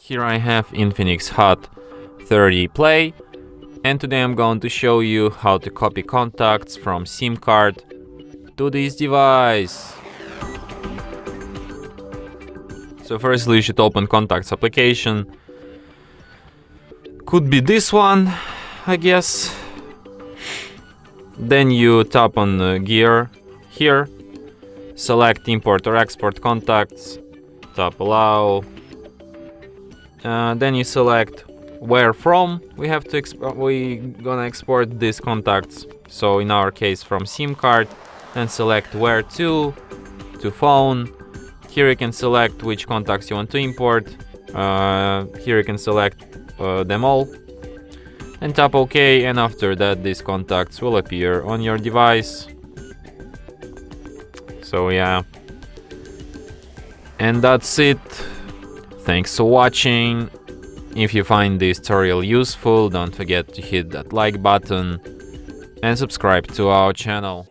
Here I have INFINIX Hot 30 Play, and today I'm going to show you how to copy contacts from SIM card to this device. So firstly you should open Contacts application. Could be this one, I guess. Then you tap on gear here, select import or export contacts, tap allow. Then you select where from we gonna export these contacts. So in our case from SIM card. Then select where to phone. Here you can select which contacts you want to import. Here you can select them all and tap OK, and after that these contacts will appear on your device. So yeah, and that's it. Thanks for watching. If you find this tutorial useful, don't forget to hit that like button and subscribe to our channel.